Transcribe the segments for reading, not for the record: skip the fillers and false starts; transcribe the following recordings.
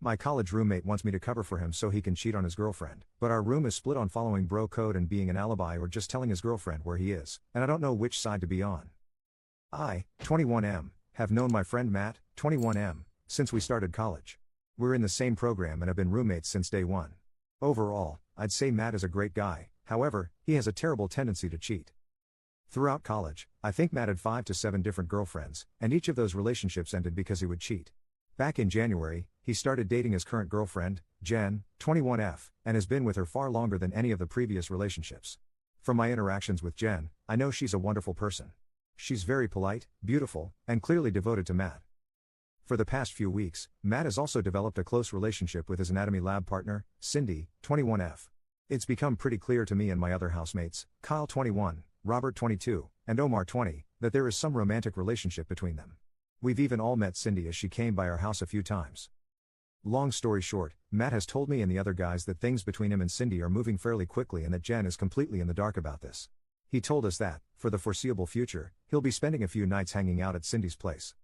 My college roommate wants me to cover for him so he can cheat on his girlfriend, but our room is split on following bro code and being an alibi or just telling his girlfriend where he is, and I don't know which side to be on. I, 21M, have known my friend Matt, 21M, since we started college. We're in the same program and have been roommates since day one. Overall, I'd say Matt is a great guy, however, he has a terrible tendency to cheat. Throughout college, I think Matt had 5 to 7 different girlfriends, and each of those relationships ended because he would cheat. Back in January, he started dating his current girlfriend, Jen, 21F, and has been with her far longer than any of the previous relationships. From my interactions with Jen, I know she's a wonderful person. She's very polite, beautiful, and clearly devoted to Matt. For the past few weeks, Matt has also developed a close relationship with his anatomy lab partner, Cindy, 21F. It's become pretty clear to me and my other housemates, Kyle 21, Robert 22, and Omar 20, that there is some romantic relationship between them. We've even all met Cindy as she came by our house a few times. Long story short, Matt has told me and the other guys that things between him and Cindy are moving fairly quickly and that Jen is completely in the dark about this. He told us that, for the foreseeable future, he'll be spending a few nights hanging out at Cindy's place.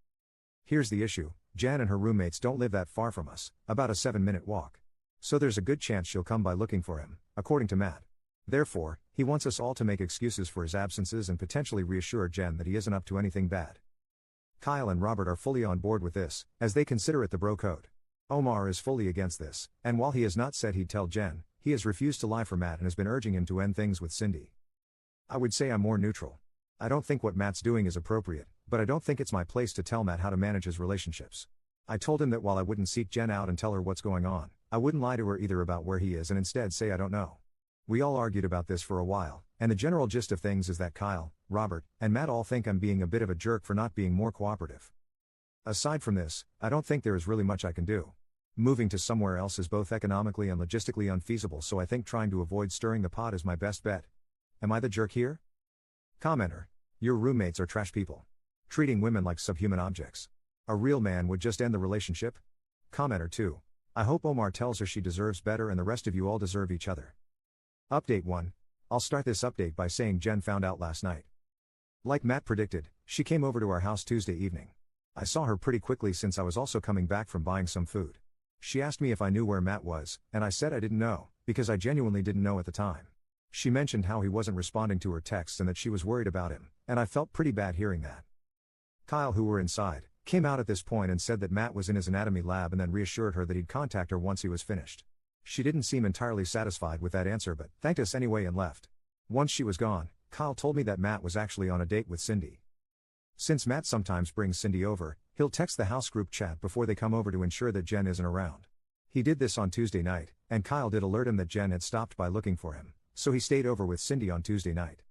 Here's the issue, Jen and her roommates don't live that far from us, about a 7-minute walk. So there's a good chance she'll come by looking for him, according to Matt. Therefore, he wants us all to make excuses for his absences and potentially reassure Jen that he isn't up to anything bad. Kyle and Robert are fully on board with this, as they consider it the bro code. Omar is fully against this, and while he has not said he'd tell Jen, he has refused to lie for Matt and has been urging him to end things with Cindy. I would say I'm more neutral. I don't think what Matt's doing is appropriate, but I don't think it's my place to tell Matt how to manage his relationships. I told him that while I wouldn't seek Jen out and tell her what's going on, I wouldn't lie to her either about where he is and instead say I don't know. We all argued about this for a while, and the general gist of things is that Kyle, Robert, and Matt all think I'm being a bit of a jerk for not being more cooperative. Aside from this, I don't think there is really much I can do. Moving to somewhere else is both economically and logistically unfeasible, so I think trying to avoid stirring the pot is my best bet. Am I the jerk here? Commenter. Your roommates are trash people. Treating women like subhuman objects. A real man would just end the relationship? Commenter 2. I hope Omar tells her she deserves better and the rest of you all deserve each other. Update 1. I'll start this update by saying Jen found out last night. Like Matt predicted, she came over to our house Tuesday evening. I saw her pretty quickly since I was also coming back from buying some food. She asked me if I knew where Matt was, and I said I didn't know, because I genuinely didn't know at the time. She mentioned how he wasn't responding to her texts and that she was worried about him, and I felt pretty bad hearing that. Kyle, who were inside, came out at this point and said that Matt was in his anatomy lab and then reassured her that he'd contact her once he was finished. She didn't seem entirely satisfied with that answer but thanked us anyway and left. Once she was gone, Kyle told me that Matt was actually on a date with Cindy. Since Matt sometimes brings Cindy over, he'll text the house group chat before they come over to ensure that Jen isn't around. He did this on Tuesday night, and Kyle did alert him that Jen had stopped by looking for him, so he stayed over with Cindy on Tuesday night.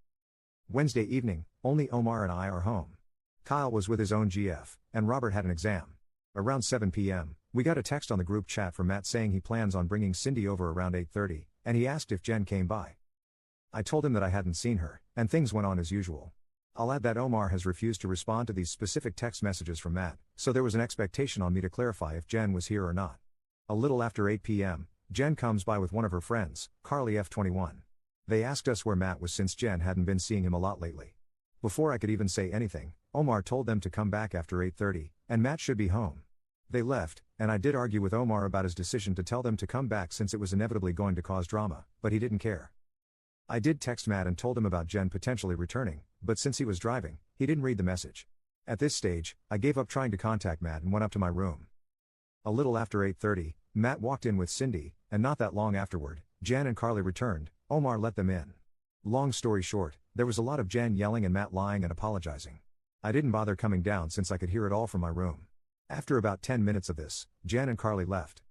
Wednesday evening, only Omar and I are home. Kyle was with his own GF, and Robert had an exam. Around 7 p.m., we got a text on the group chat from Matt saying he plans on bringing Cindy over around 8:30, and he asked if Jen came by. I told him that I hadn't seen her, and things went on as usual. I'll add that Omar has refused to respond to these specific text messages from Matt, so there was an expectation on me to clarify if Jen was here or not. A little after 8 p.m., Jen comes by with one of her friends, Carly F21. They asked us where Matt was since Jen hadn't been seeing him a lot lately. Before I could even say anything, Omar told them to come back after 8:30, and Matt should be home. They left, and I did argue with Omar about his decision to tell them to come back since it was inevitably going to cause drama, but he didn't care. I did text Matt and told him about Jen potentially returning, but since he was driving, he didn't read the message. At this stage, I gave up trying to contact Matt and went up to my room. A little after 8:30, Matt walked in with Cindy, and not that long afterward, Jen and Carly returned. Omar let them in. Long story short, there was a lot of Jen yelling and Matt lying and apologizing. I didn't bother coming down since I could hear it all from my room. After about 10 minutes of this, Jen and Carly left.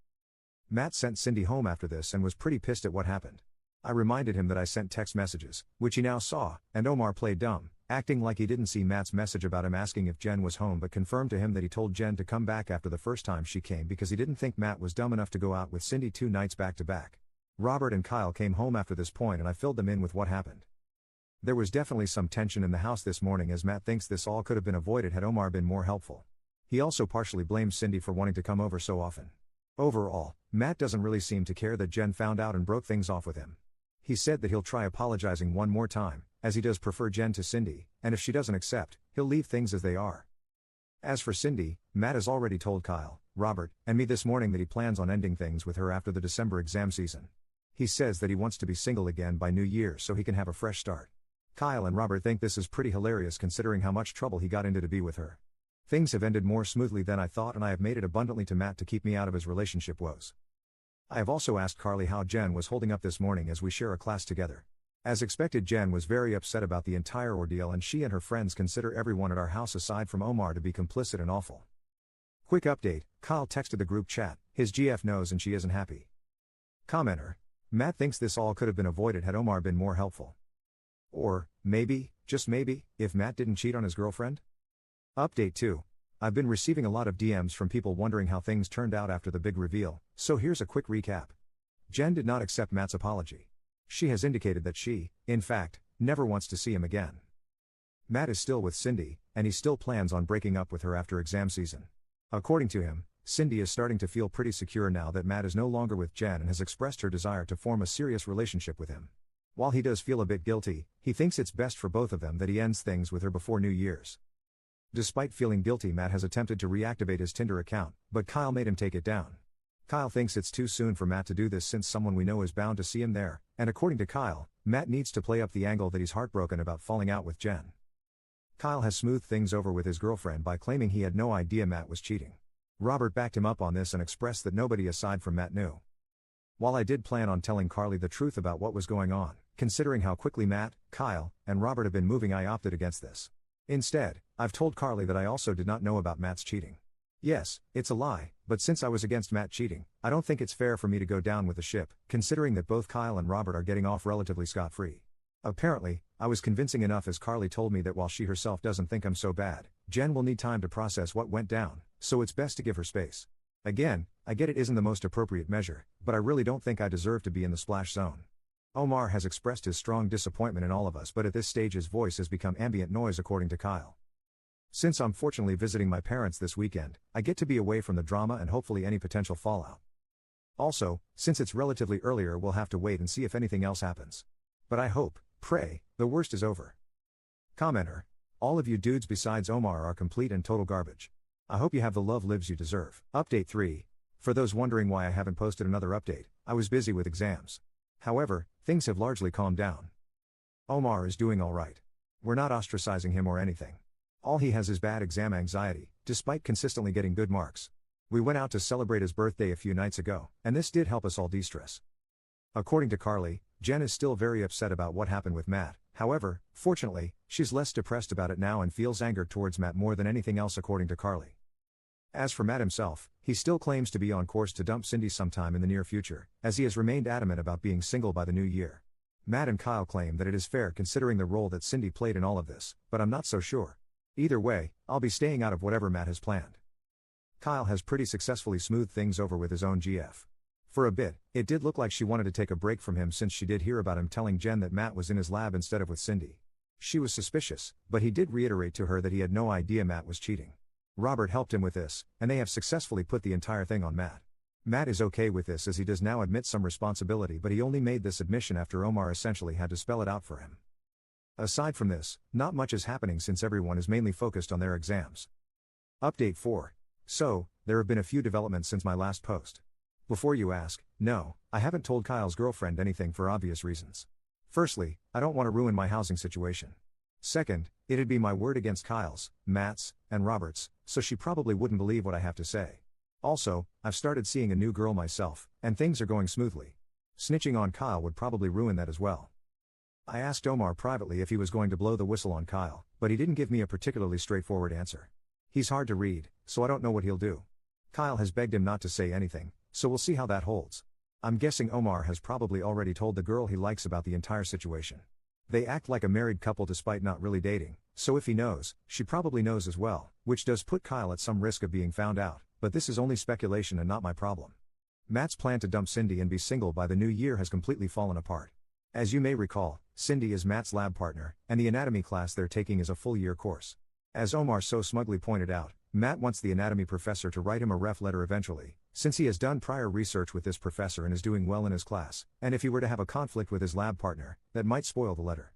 Matt sent Cindy home after this and was pretty pissed at what happened. I reminded him that I sent text messages, which he now saw, and Omar played dumb, acting like he didn't see Matt's message about him asking if Jen was home but confirmed to him that he told Jen to come back after the first time she came because he didn't think Matt was dumb enough to go out with Cindy 2 nights back to back. Robert and Kyle came home after this point and I filled them in with what happened. There was definitely some tension in the house this morning as Matt thinks this all could have been avoided had Omar been more helpful. He also partially blames Cindy for wanting to come over so often. Overall, Matt doesn't really seem to care that Jen found out and broke things off with him. He said that he'll try apologizing one more time, as he does prefer Jen to Cindy, and if she doesn't accept, he'll leave things as they are. As for Cindy, Matt has already told Kyle, Robert, and me this morning that he plans on ending things with her after the December exam season. He says that he wants to be single again by New Year so he can have a fresh start. Kyle and Robert think this is pretty hilarious considering how much trouble he got into to be with her. Things have ended more smoothly than I thought, and I have made it abundantly to Matt to keep me out of his relationship woes. I have also asked Carly how Jen was holding up this morning as we share a class together. As expected, Jen was very upset about the entire ordeal, and she and her friends consider everyone at our house aside from Omar to be complicit and awful. Quick update, Kyle texted the group chat, his GF knows and she isn't happy. Commenter: Matt thinks this all could have been avoided had Omar been more helpful. Or, maybe, just maybe, if Matt didn't cheat on his girlfriend? Update 2. I've been receiving a lot of DMs from people wondering how things turned out after the big reveal, so here's a quick recap. Jen did not accept Matt's apology. She has indicated that she, in fact, never wants to see him again. Matt is still with Cindy, and he still plans on breaking up with her after exam season. According to him, Cindy is starting to feel pretty secure now that Matt is no longer with Jen and has expressed her desire to form a serious relationship with him. While he does feel a bit guilty, he thinks it's best for both of them that he ends things with her before New Year's. Despite feeling guilty, Matt has attempted to reactivate his Tinder account, but Kyle made him take it down. Kyle thinks it's too soon for Matt to do this since someone we know is bound to see him there, and according to Kyle, Matt needs to play up the angle that he's heartbroken about falling out with Jen. Kyle has smoothed things over with his girlfriend by claiming he had no idea Matt was cheating. Robert backed him up on this and expressed that nobody aside from Matt knew. While I did plan on telling Carly the truth about what was going on, considering how quickly Matt, Kyle, and Robert have been moving, I opted against this. Instead, I've told Carly that I also did not know about Matt's cheating. Yes, it's a lie, but since I was against Matt cheating, I don't think it's fair for me to go down with the ship, considering that both Kyle and Robert are getting off relatively scot-free. Apparently, I was convincing enough, as Carly told me that while she herself doesn't think I'm so bad, Jen will need time to process what went down, so it's best to give her space. Again, I get it isn't the most appropriate measure, but I really don't think I deserve to be in the splash zone. Omar has expressed his strong disappointment in all of us, but at this stage his voice has become ambient noise, according to Kyle. Since I'm fortunately visiting my parents this weekend, I get to be away from the drama and hopefully any potential fallout. Also, since it's relatively earlier, we'll have to wait and see if anything else happens. But I hope, pray, the worst is over. Commenter: all of you dudes besides Omar are complete and total garbage. I hope you have the love lives you deserve. Update 3. For those wondering why I haven't posted another update, I was busy with exams. However, things have largely calmed down. Omar is doing alright. We're not ostracizing him or anything. All he has is bad exam anxiety, despite consistently getting good marks. We went out to celebrate his birthday a few nights ago, and this did help us all de-stress. According to Carly, Jen is still very upset about what happened with Matt. However, fortunately, she's less depressed about it now and feels anger towards Matt more than anything else, according to Carly. As for Matt himself, he still claims to be on course to dump Cindy sometime in the near future, as he has remained adamant about being single by the new year. Matt and Kyle claim that it is fair considering the role that Cindy played in all of this, but I'm not so sure. Either way, I'll be staying out of whatever Matt has planned. Kyle has pretty successfully smoothed things over with his own GF. For a bit, it did look like she wanted to take a break from him since she did hear about him telling Jen that Matt was in his lab instead of with Cindy. She was suspicious, but he did reiterate to her that he had no idea Matt was cheating. Robert helped him with this, and they have successfully put the entire thing on Matt. Matt is okay with this as he does now admit some responsibility, but he only made this admission after Omar essentially had to spell it out for him. Aside from this, not much is happening since everyone is mainly focused on their exams. Update 4. So, there have been a few developments since my last post. Before you ask, no, I haven't told Kyle's girlfriend anything for obvious reasons. Firstly, I don't want to ruin my housing situation. Second, it'd be my word against Kyle's, Matt's, and Robert's, so she probably wouldn't believe what I have to say. Also, I've started seeing a new girl myself, and things are going smoothly. Snitching on Kyle would probably ruin that as well. I asked Omar privately if he was going to blow the whistle on Kyle, but he didn't give me a particularly straightforward answer. He's hard to read, so I don't know what he'll do. Kyle has begged him not to say anything, so we'll see how that holds. I'm guessing Omar has probably already told the girl he likes about the entire situation. They act like a married couple despite not really dating, so if he knows, she probably knows as well, which does put Kyle at some risk of being found out, but this is only speculation and not my problem. Matt's plan to dump Cindy and be single by the new year has completely fallen apart. As you may recall, Cindy is Matt's lab partner, and the anatomy class they're taking is a full-year course. As Omar so smugly pointed out, Matt wants the anatomy professor to write him a ref letter eventually, since he has done prior research with this professor and is doing well in his class, and if he were to have a conflict with his lab partner, that might spoil the letter.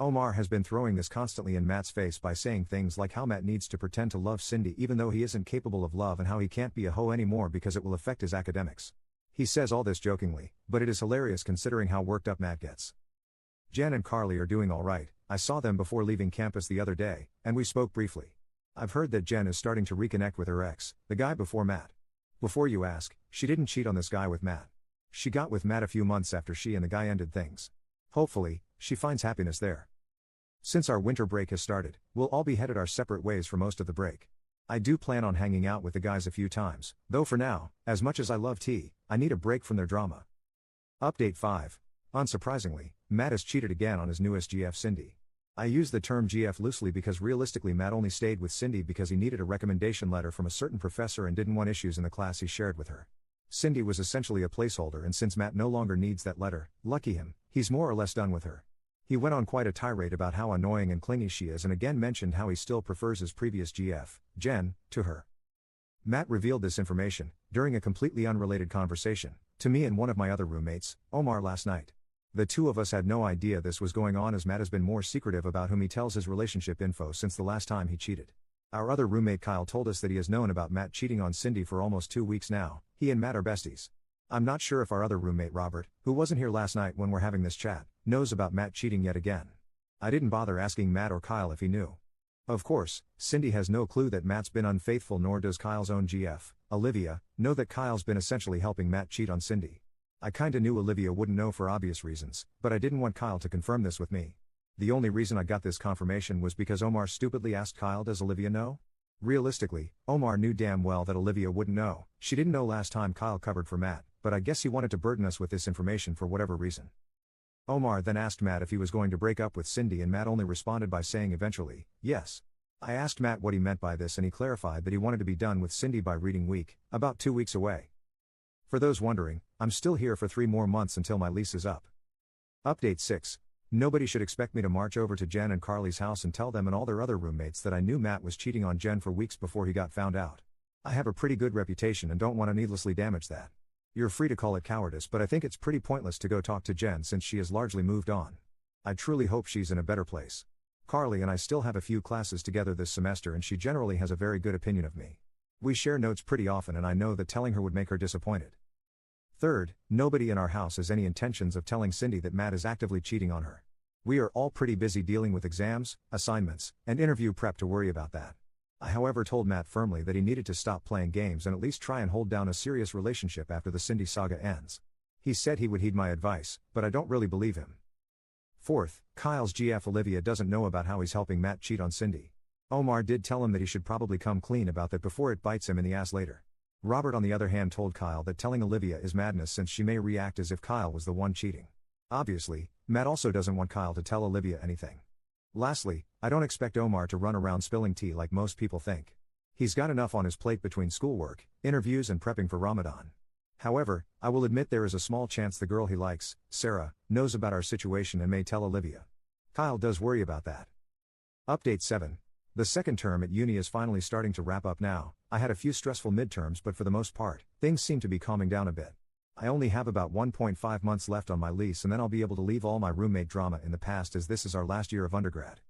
Omar has been throwing this constantly in Matt's face by saying things like how Matt needs to pretend to love Cindy even though he isn't capable of love and how he can't be a hoe anymore because it will affect his academics. He says all this jokingly, but it is hilarious considering how worked up Matt gets. Jen and Carly are doing alright. I saw them before leaving campus the other day, and we spoke briefly. I've heard that Jen is starting to reconnect with her ex, the guy before Matt. Before you ask, she didn't cheat on this guy with Matt. She got with Matt a few months after she and the guy ended things. Hopefully, she finds happiness there. Since our winter break has started, we'll all be headed our separate ways for most of the break. I do plan on hanging out with the guys a few times, though for now, as much as I love tea, I need a break from their drama. Update 5. Unsurprisingly, Matt has cheated again on his newest GF Cindy. I use the term GF loosely because realistically Matt only stayed with Cindy because he needed a recommendation letter from a certain professor and didn't want issues in the class he shared with her. Cindy was essentially a placeholder, and since Matt no longer needs that letter, lucky him, he's more or less done with her. He went on quite a tirade about how annoying and clingy she is and again mentioned how he still prefers his previous GF, Jen, to her. Matt revealed this information, during a completely unrelated conversation, to me and one of my other roommates, Omar, last night. The two of us had no idea this was going on as Matt has been more secretive about whom he tells his relationship info since the last time he cheated. Our other roommate Kyle told us that he has known about Matt cheating on Cindy for almost 2 weeks now. He and Matt are besties. I'm not sure if our other roommate Robert, who wasn't here last night when we're having this chat, knows about Matt cheating yet again. I didn't bother asking Matt or Kyle if he knew. Of course, Cindy has no clue that Matt's been unfaithful, nor does Kyle's own GF, Olivia, know that Kyle's been essentially helping Matt cheat on Cindy. I kinda knew Olivia wouldn't know for obvious reasons, but I didn't want Kyle to confirm this with me. The only reason I got this confirmation was because Omar stupidly asked Kyle, does Olivia know? Realistically, Omar knew damn well that Olivia wouldn't know. She didn't know last time Kyle covered for Matt, but I guess he wanted to burden us with this information for whatever reason. Omar then asked Matt if he was going to break up with Cindy, and Matt only responded by saying eventually, yes. I asked Matt what he meant by this, and he clarified that he wanted to be done with Cindy by reading week, about 2 weeks away. For those wondering, I'm still here for 3 more months until my lease is up. Update 6. Nobody should expect me to march over to Jen and Carly's house and tell them and all their other roommates that I knew Matt was cheating on Jen for weeks before he got found out. I have a pretty good reputation and don't want to needlessly damage that. You're free to call it cowardice, but I think it's pretty pointless to go talk to Jen since she has largely moved on. I truly hope she's in a better place. Carly and I still have a few classes together this semester and she generally has a very good opinion of me. We share notes pretty often and I know that telling her would make her disappointed. Third, nobody in our house has any intentions of telling Cindy that Matt is actively cheating on her. We are all pretty busy dealing with exams, assignments, and interview prep to worry about that. I however told Matt firmly that he needed to stop playing games and at least try and hold down a serious relationship after the Cindy saga ends. He said he would heed my advice, but I don't really believe him. Fourth, Kyle's GF Olivia doesn't know about how he's helping Matt cheat on Cindy. Omar did tell him that he should probably come clean about that before it bites him in the ass later. Robert on the other hand told Kyle that telling Olivia is madness since she may react as if Kyle was the one cheating. Obviously, Matt also doesn't want Kyle to tell Olivia anything. Lastly, I don't expect Omar to run around spilling tea like most people think. He's got enough on his plate between schoolwork, interviews and prepping for Ramadan. However, I will admit there is a small chance the girl he likes, Sarah, knows about our situation and may tell Olivia. Kyle does worry about that. Update 7. The second term at uni is finally starting to wrap up now. I had a few stressful midterms, but for the most part, things seem to be calming down a bit. I only have about 1.5 months left on my lease and then I'll be able to leave all my roommate drama in the past as this is our last year of undergrad.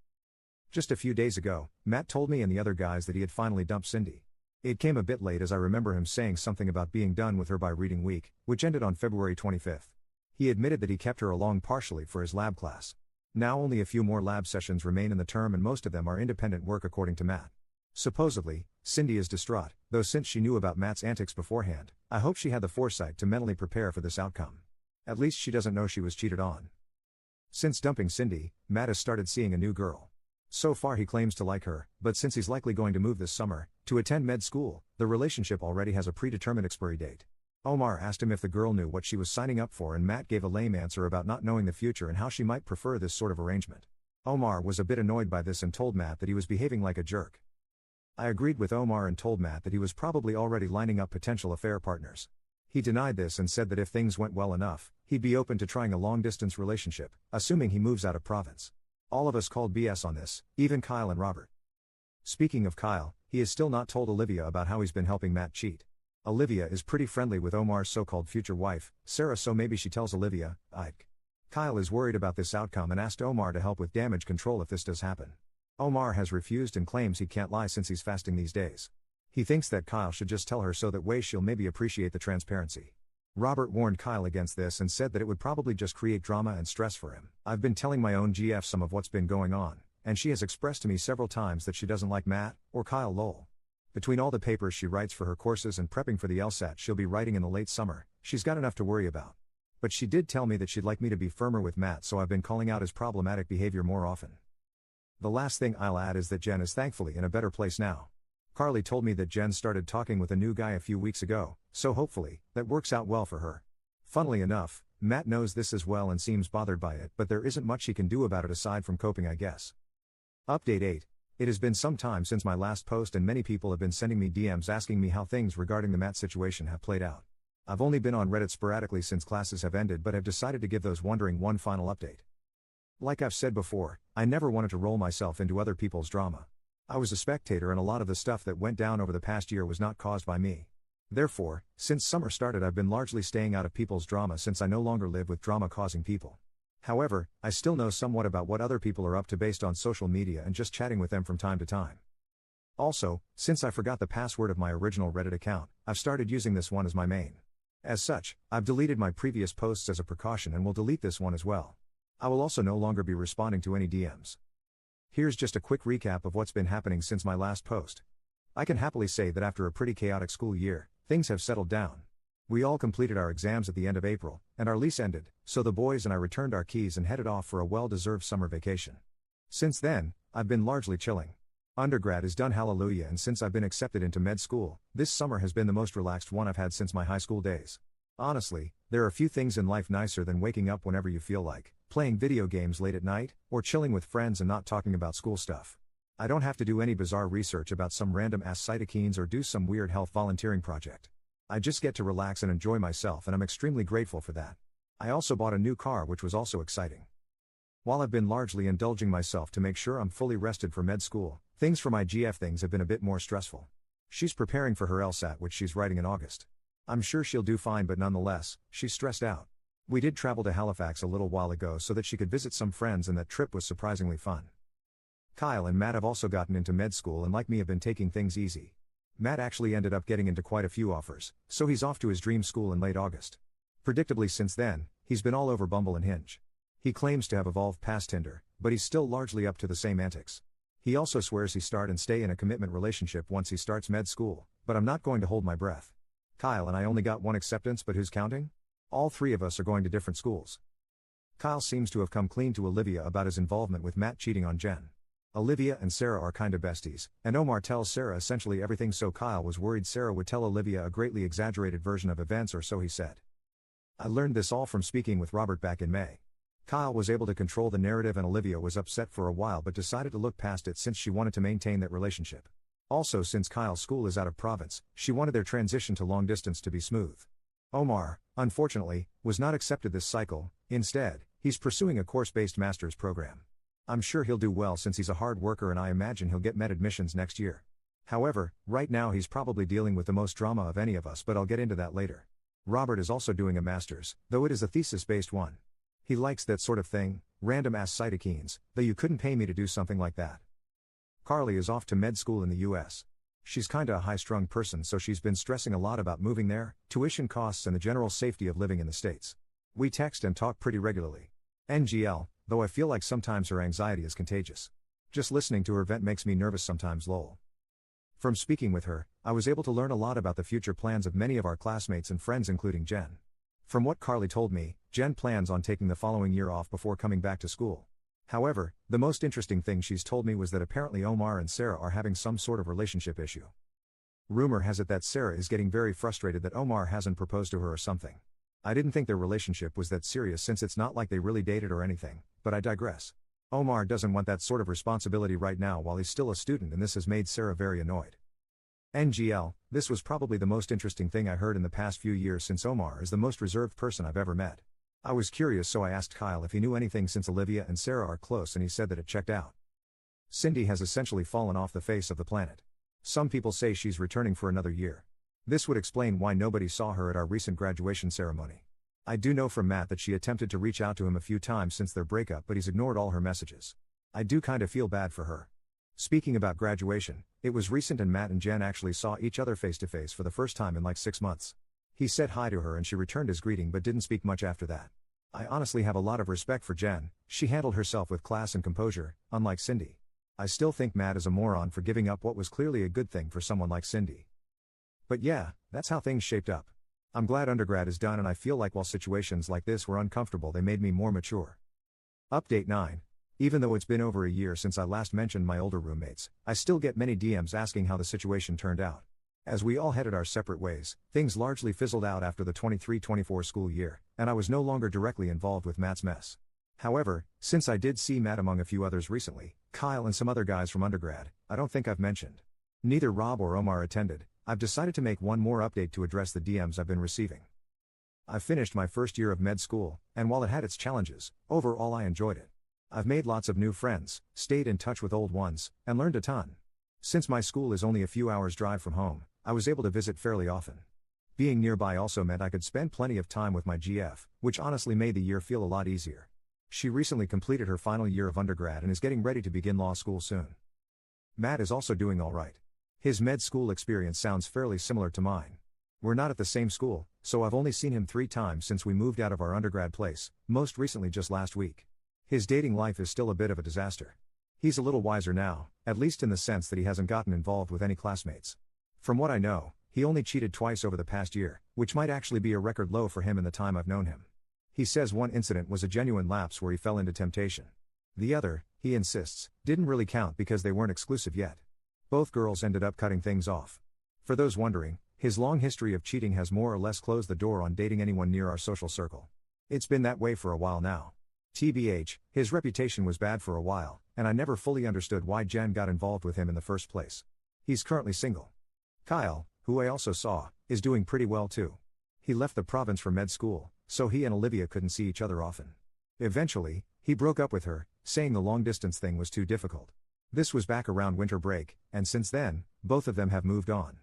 Just a few days ago, Matt told me and the other guys that he had finally dumped Cindy. It came a bit late as I remember him saying something about being done with her by reading week, which ended on February 25th. He admitted that he kept her along partially for his lab class. Now only a few more lab sessions remain in the term and most of them are independent work according to Matt. Supposedly, Cindy is distraught, though since she knew about Matt's antics beforehand, I hope she had the foresight to mentally prepare for this outcome. At least she doesn't know she was cheated on. Since dumping Cindy, Matt has started seeing a new girl. So far he claims to like her, but since he's likely going to move this summer, to attend med school, the relationship already has a predetermined expiry date. Omar asked him if the girl knew what she was signing up for and Matt gave a lame answer about not knowing the future and how she might prefer this sort of arrangement. Omar was a bit annoyed by this and told Matt that he was behaving like a jerk. I agreed with Omar and told Matt that he was probably already lining up potential affair partners. He denied this and said that if things went well enough, he'd be open to trying a long-distance relationship, assuming he moves out of province. All of us called BS on this, even Kyle and Robert. Speaking of Kyle, he has still not told Olivia about how he's been helping Matt cheat. Olivia is pretty friendly with Omar's so-called future wife, Sarah, so maybe she tells Olivia, Ike. Kyle is worried about this outcome and asked Omar to help with damage control if this does happen. Omar has refused and claims he can't lie since he's fasting these days. He thinks that Kyle should just tell her so that way she'll maybe appreciate the transparency. Robert warned Kyle against this and said that it would probably just create drama and stress for him. I've been telling my own GF some of what's been going on, and she has expressed to me several times that she doesn't like Matt, or Kyle lol. Between all the papers she writes for her courses and prepping for the LSAT she'll be writing in the late summer, she's got enough to worry about. But she did tell me that she'd like me to be firmer with Matt, so I've been calling out his problematic behavior more often. The last thing I'll add is that Jen is thankfully in a better place now. Carly told me that Jen started talking with a new guy a few weeks ago, so hopefully, that works out well for her. Funnily enough, Matt knows this as well and seems bothered by it, but there isn't much he can do about it aside from coping, I guess. Update 8. It has been some time since my last post and many people have been sending me DMs asking me how things regarding the Matt situation have played out. I've only been on Reddit sporadically since classes have ended, but have decided to give those wondering one final update. Like I've said before, I never wanted to roll myself into other people's drama. I was a spectator and a lot of the stuff that went down over the past year was not caused by me. Therefore, since summer started I've been largely staying out of people's drama since I no longer live with drama-causing people. However, I still know somewhat about what other people are up to based on social media and just chatting with them from time to time. Also, since I forgot the password of my original Reddit account, I've started using this one as my main. As such, I've deleted my previous posts as a precaution and will delete this one as well. I will also no longer be responding to any DMs. Here's just a quick recap of what's been happening since my last post. I can happily say that after a pretty chaotic school year, things have settled down. We all completed our exams at the end of April, and our lease ended, so the boys and I returned our keys and headed off for a well-deserved summer vacation. Since then, I've been largely chilling. Undergrad is done, hallelujah, and since I've been accepted into med school, this summer has been the most relaxed one I've had since my high school days. Honestly, there are few things in life nicer than waking up whenever you feel like, playing video games late at night, or chilling with friends and not talking about school stuff. I don't have to do any bizarre research about some random ass cytokines or do some weird health volunteering project. I just get to relax and enjoy myself, and I'm extremely grateful for that. I also bought a new car, which was also exciting. While I've been largely indulging myself to make sure I'm fully rested for med school, things for my GF things have been a bit more stressful. She's preparing for her LSAT, which she's writing in August. I'm sure she'll do fine, but nonetheless, she's stressed out. We did travel to Halifax a little while ago so that she could visit some friends, and that trip was surprisingly fun. Kyle and Matt have also gotten into med school and like me have been taking things easy. Matt actually ended up getting into quite a few offers, so he's off to his dream school in late August. Predictably since then, he's been all over Bumble and Hinge. He claims to have evolved past Tinder, but he's still largely up to the same antics. He also swears he start and stay in a commitment relationship once he starts med school, but I'm not going to hold my breath. Kyle and I only got one acceptance, but who's counting? All three of us are going to different schools. Kyle seems to have come clean to Olivia about his involvement with Matt cheating on Jen. Olivia and Sarah are kinda besties, and Omar tells Sarah essentially everything, so Kyle was worried Sarah would tell Olivia a greatly exaggerated version of events, or so he said. I learned this all from speaking with Robert back in May. Kyle was able to control the narrative and Olivia was upset for a while but decided to look past it since she wanted to maintain that relationship. Also, since Kyle's school is out of province, she wanted their transition to long distance to be smooth. Omar, unfortunately, was not accepted this cycle. Instead, he's pursuing a course-based master's program. I'm sure he'll do well since he's a hard worker, and I imagine he'll get med admissions next year. However, right now he's probably dealing with the most drama of any of us, but I'll get into that later. Robert is also doing a master's, though it is a thesis-based one. He likes that sort of thing, random ass cytokines, though you couldn't pay me to do something like that. Carly is off to med school in the US. She's kinda a high-strung person, so she's been stressing a lot about moving there, tuition costs and the general safety of living in the States. We text and talk pretty regularly. NGL, though I feel like sometimes her anxiety is contagious. Just listening to her vent makes me nervous sometimes, lol. From speaking with her, I was able to learn a lot about the future plans of many of our classmates and friends, including Jen. From what Carly told me, Jen plans on taking the following year off before coming back to school. However, the most interesting thing she's told me was that apparently Omar and Sarah are having some sort of relationship issue. Rumor has it that Sarah is getting very frustrated that Omar hasn't proposed to her or something. I didn't think their relationship was that serious since it's not like they really dated or anything, but I digress. Omar doesn't want that sort of responsibility right now while he's still a student, and this has made Sarah very annoyed. NGL, this was probably the most interesting thing I heard in the past few years since Omar is the most reserved person I've ever met. I was curious, so I asked Kyle if he knew anything since Olivia and Sarah are close, and he said that it checked out. Cindy has essentially fallen off the face of the planet. Some people say she's returning for another year. This would explain why nobody saw her at our recent graduation ceremony. I do know from Matt that she attempted to reach out to him a few times since their breakup, but he's ignored all her messages. I do kinda feel bad for her. Speaking about graduation, it was recent and Matt and Jen actually saw each other face to face for the first time in like 6 months. He said hi to her and she returned his greeting but didn't speak much after that. I honestly have a lot of respect for Jen. She handled herself with class and composure, unlike Cindy. I still think Matt is a moron for giving up what was clearly a good thing for someone like Cindy. But yeah, that's how things shaped up. I'm glad undergrad is done and I feel like while situations like this were uncomfortable they made me more mature. Update 9. Even though it's been over a year since I last mentioned my older roommates, I still get many DMs asking how the situation turned out. As we all headed our separate ways, things largely fizzled out after the 23-24 school year, and I was no longer directly involved with Matt's mess. However, since I did see Matt among a few others recently, Kyle and some other guys from undergrad, I don't think I've mentioned. Neither Rob or Omar attended. I've decided to make one more update to address the DMs I've been receiving. I've finished my first year of med school, and while it had its challenges, overall I enjoyed it. I've made lots of new friends, stayed in touch with old ones, and learned a ton. Since my school is only a few hours' drive from home, I was able to visit fairly often. Being nearby also meant I could spend plenty of time with my GF, which honestly made the year feel a lot easier. She recently completed her final year of undergrad and is getting ready to begin law school soon. Matt is also doing alright. His med school experience sounds fairly similar to mine. We're not at the same school, so I've only seen him 3 times since we moved out of our undergrad place, most recently just last week. His dating life is still a bit of a disaster. He's a little wiser now, at least in the sense that he hasn't gotten involved with any classmates. From what I know, he only cheated twice over the past year, which might actually be a record low for him in the time I've known him. He says one incident was a genuine lapse where he fell into temptation. The other, he insists, didn't really count because they weren't exclusive yet. Both girls ended up cutting things off. For those wondering, his long history of cheating has more or less closed the door on dating anyone near our social circle. It's been that way for a while now. TBH, his reputation was bad for a while, and I never fully understood why Jen got involved with him in the first place. He's currently single. Kyle, who I also saw, is doing pretty well too. He left the province for med school, so he and Olivia couldn't see each other often. Eventually, he broke up with her, saying the long-distance thing was too difficult. This was back around winter break, and since then, both of them have moved on.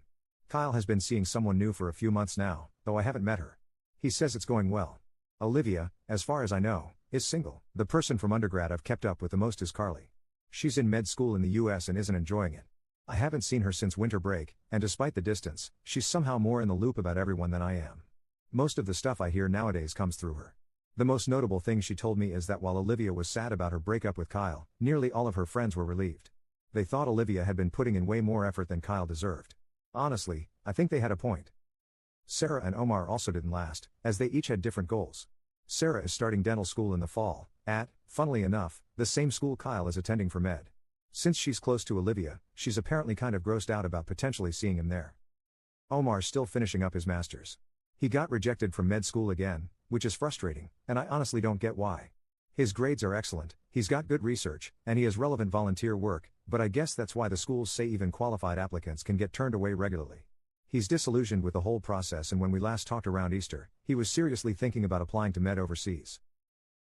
Kyle has been seeing someone new for a few months now, though I haven't met her. He says it's going well. Olivia, as far as I know, is single. The person from undergrad I've kept up with the most is Carly. She's in med school in the US and isn't enjoying it. I haven't seen her since winter break, and despite the distance, she's somehow more in the loop about everyone than I am. Most of the stuff I hear nowadays comes through her. The most notable thing she told me is that while Olivia was sad about her breakup with Kyle, nearly all of her friends were relieved. They thought Olivia had been putting in way more effort than Kyle deserved. Honestly, I think they had a point. Sarah and Omar also didn't last, as they each had different goals. Sarah is starting dental school in the fall, at, funnily enough, the same school Kyle is attending for med. Since she's close to Olivia, she's apparently kind of grossed out about potentially seeing him there. Omar's still finishing up his master's. He got rejected from med school again, which is frustrating, and I honestly don't get why. His grades are excellent, he's got good research, and he has relevant volunteer work, but I guess that's why the schools say even qualified applicants can get turned away regularly. He's disillusioned with the whole process, and when we last talked around Easter, he was seriously thinking about applying to med overseas.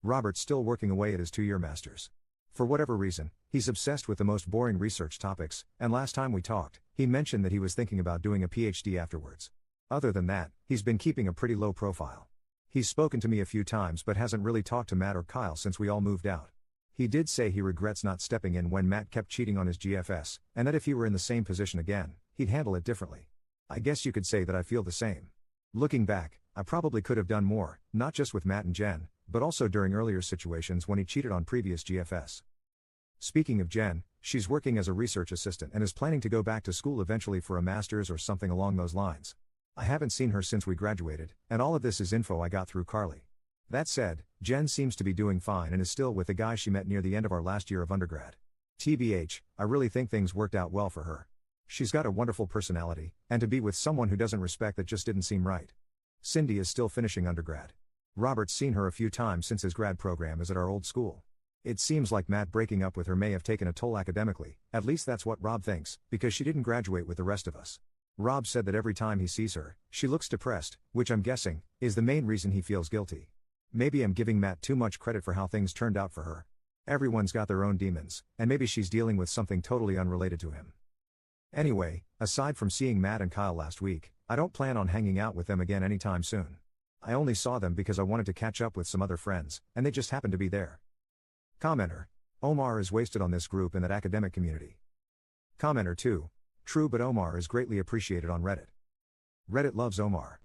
Robert's still working away at his 2-year master's. For whatever reason, he's obsessed with the most boring research topics, and last time we talked, he mentioned that he was thinking about doing a PhD afterwards. Other than that, he's been keeping a pretty low profile. He's spoken to me a few times but hasn't really talked to Matt or Kyle since we all moved out. He did say he regrets not stepping in when Matt kept cheating on his GFS, and that if he were in the same position again, he'd handle it differently. I guess you could say that I feel the same. Looking back, I probably could have done more, not just with Matt and Jen, but also during earlier situations when he cheated on previous GFS. Speaking of Jen, she's working as a research assistant and is planning to go back to school eventually for a master's or something along those lines. I haven't seen her since we graduated, and all of this is info I got through Carly. That said, Jen seems to be doing fine and is still with the guy she met near the end of our last year of undergrad. TBH, I really think things worked out well for her. She's got a wonderful personality, and to be with someone who doesn't respect that just didn't seem right. Cindy is still finishing undergrad. Robert's seen her a few times since his grad program is at our old school. It seems like Matt breaking up with her may have taken a toll academically, at least that's what Rob thinks, because she didn't graduate with the rest of us. Rob said that every time he sees her, she looks depressed, which I'm guessing is the main reason he feels guilty. Maybe I'm giving Matt too much credit for how things turned out for her. Everyone's got their own demons, and maybe she's dealing with something totally unrelated to him. Anyway, aside from seeing Matt and Kyle last week, I don't plan on hanging out with them again anytime soon. I only saw them because I wanted to catch up with some other friends, and they just happened to be there. Commenter. Omar is wasted on this group in that academic community. Commenter 2. True, but Omar is greatly appreciated on Reddit. Reddit loves Omar.